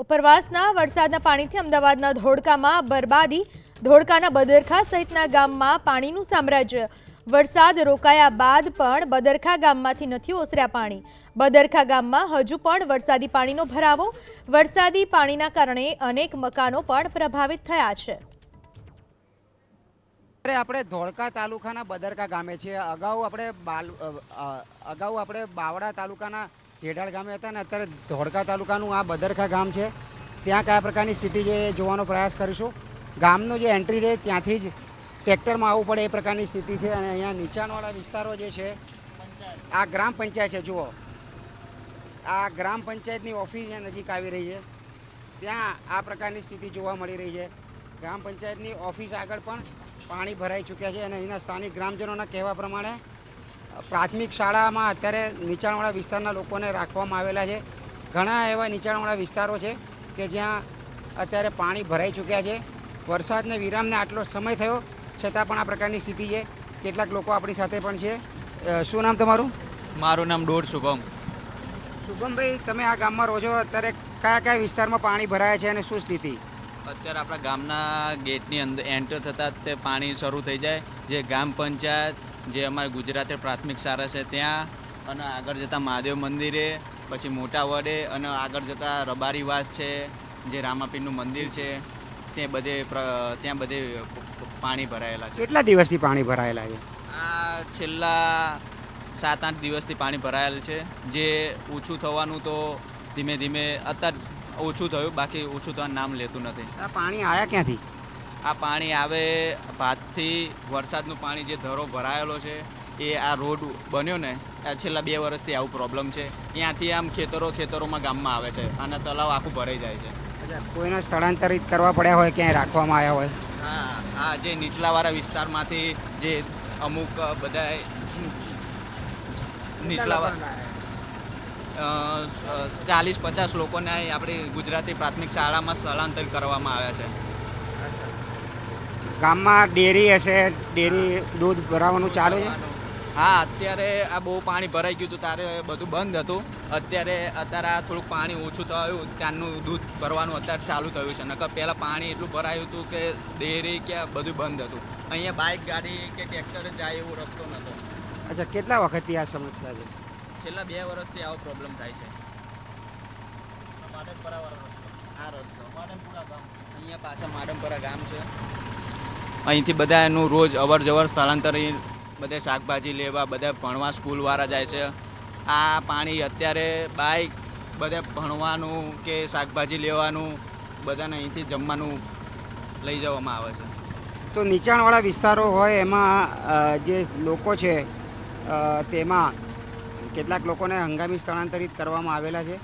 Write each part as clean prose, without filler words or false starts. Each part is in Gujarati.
ઉપરવાસના વરસાદના પાણીથી અમદાવાદના ધોળકામાં બરબાદી, ધોળકાના બદરખા સહિતના ગામમાં પાણીનું સામ્રાજ્ય। વરસાદ રોકાયા બાદ પણ બદરખા ગામમાંથી નથી ઓસર્યા પાણી। બદરખા ગામમાં હજુ પણ વરસાદી પાણીનો ભરાવો। વરસાદી પાણીના કારણે અનેક મકાનો પણ પ્રભાવિત થયા છે। આપણે ધોળકા તાલુકાના બદરકા ગામે છે। અગાઉ આપણે બાવળા તાલુકાના ઢેઢાળ ગામે હતા ને અત્યારે ધોળકા તાલુકાનું આ બદરકા ગામ છે। ત્યાં કયા પ્રકારની સ્થિતિ છે જોવાનો પ્રયાસ કરીશું। ગામનો જે એન્ટ્રી છે ત્યાંથી જ ટ્રેક્ટરમાં આવવું પડે એ પ્રકારની સ્થિતિ છે। અને અહીંયા નીચાણવાળા વિસ્તારો જે છે આ ગ્રામ પંચાયત છે। જુઓ, આ ગ્રામ પંચાયતની ઓફિસ નજીક આવી રહી છે। ત્યાં આ પ્રકારની સ્થિતિ જોવા મળી રહી છે। ગ્રામ પંચાયતની ઓફિસ આગળ પણ પાણી ભરાઈ ચૂક્યા છે। અને અહીંના સ્થાનિક ગ્રામજનોના કહેવા પ્રમાણે પ્રાથમિક શાળામાં અત્યારે નીચાણવાળા વિસ્તારના લોકોને રાખવામાં આવેલા છે। ઘણા એવા નીચાણવાળા વિસ્તારો છે કે જ્યાં અત્યારે પાણી ભરાઈ ચૂક્યા છે। વરસાદને વિરામને આટલો સમય થયો છતાં પણ આ પ્રકારની સ્થિતિ છે। કેટલાક લોકો આપણી સાથે પણ છે। શું નામ તમારું? મારું નામ ડોડ શુભમ। શુભમભાઈ, તમે આ ગામમાં રહો છો, અત્યારે કયા કયા વિસ્તારમાં પાણી ભરાયા છે અને શું સ્થિતિ? અત્યારે આપણા ગામના ગેટની અંદર એન્ટર થતાં તે પાણી શરૂ થઈ જાય। જે ગ્રામ પંચાયત, જે અમારી ગુજરાતી પ્રાથમિક શાળા છે ત્યાં, અને આગળ જતાં મહાદેવ મંદિરે, પછી મોટા વડે, અને આગળ જતાં રબારીવાસ છે, જે રામાપીરનું મંદિર છે, ત્યાં બધે પાણી ભરાયેલા છે। કેટલા દિવસથી પાણી ભરાયેલા છે? આ છેલ્લા 7-8 દિવસથી પાણી ભરાયેલ છે। જે ઓછું થવાનું તો ધીમે ધીમે અત્યારે ઓછું થયું, બાકી ઓછું થવાનું નામ લેતું નથી। આ પાણી આવ્યા ક્યાંથી? આ પાણી આવે ભાતથી। વરસાદનું પાણી જે ધરો ભરાયેલો છે એ આ રોડ બન્યો ને આ છેલ્લા 2 વર્ષથી આવું પ્રોબ્લેમ છે। ત્યાંથી આમ ખેતરોમાં ગામમાં આવે છે અને તલાવ આખું ભરાઈ જાય છે। કોઈને સ્થળાંતરિત કરવા પડ્યા હોય, ક્યાંય રાખવામાં આવ્યા હોય? હા, જે નીચલાવાળા વિસ્તારમાંથી જે અમુક બધા નીચલાવાળા 40-50 લોકોને આપણી ગુજરાતી પ્રાથમિક શાળામાં સ્થળાંતરિત કરવામાં આવ્યા છે। ગામમાં ડેરી હશે, ડેરી દૂધ ભરાવાનું ચાલુ છે? હા, અત્યારે આ બહુ પાણી ભરાઈ ગયું હતું ત્યારે બધું બંધ હતું। અત્યારે આ થોડુંક પાણી ઓછું થયું ત્યાંનું દૂધ ભરવાનું અત્યારે ચાલુ થયું છે। નકર પહેલાં પાણી એટલું ભરાયું હતું કે ડેરી કે બધું બંધ હતું। અહીંયા બાઇક, ગાડી કે ટ્રેક્ટર જાય એવો રસ્તો નહોતો। અચ્છા, કેટલા વખતથી આ સમસ્યા છે? છેલ્લા 2 વર્ષથી આવો પ્રોબ્લેમ થાય છે। આ રસ્તો અહીંયા પાછળ માડમપરા ગામ છે, અહીંથી બધા એનું રોજ અવર જવર સ્થળાંતરિત બધે શાકભાજી લેવા, બધા ભણવા સ્કૂલવાળા જાય છે। આ પાણી અત્યારે બાઇક બધા ભણવાનું કે શાકભાજી લેવાનું બધાને અહીંથી જમવાનું લઈ જવામાં આવે છે। તો નીચાણવાળા વિસ્તારો હોય એમાં જે લોકો છે તેમાં કેટલાક લોકોને હંગામી સ્થળાંતરિત કરવામાં આવેલા છે।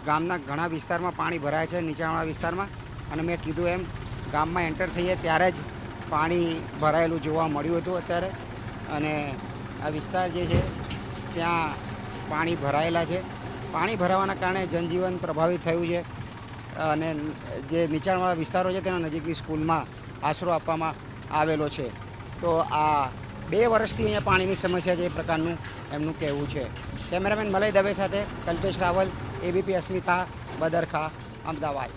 ગામના ઘણા વિસ્તારમાં પાણી ભરાય છે, નીચાણવાળા વિસ્તારમાં। અને મેં કીધું એમ ગામમાં એન્ટર થઈએ ત્યારે જ પાણી ભરાયેલું જોવા મળ્યું હતું અત્યારે। અને આ વિસ્તાર જે છે ત્યાં પાણી ભરાયેલા છે। પાણી ભરાવાના કારણે જનજીવન પ્રભાવિત થયું છે। અને જે નીચાણવાળા વિસ્તારો છે તેના નજીકની સ્કૂલમાં આશરો આપવામાં આવેલો છે। તો આ 2 વર્ષથી અહીંયા પાણીની સમસ્યા છે એ પ્રકારનું એમનું કહેવું છે। કેમેરામેન મલય દવે સાથે કલ્પેશ રાવલ, ABP અસ્મિતા, બદરખા, અમદાવાદ।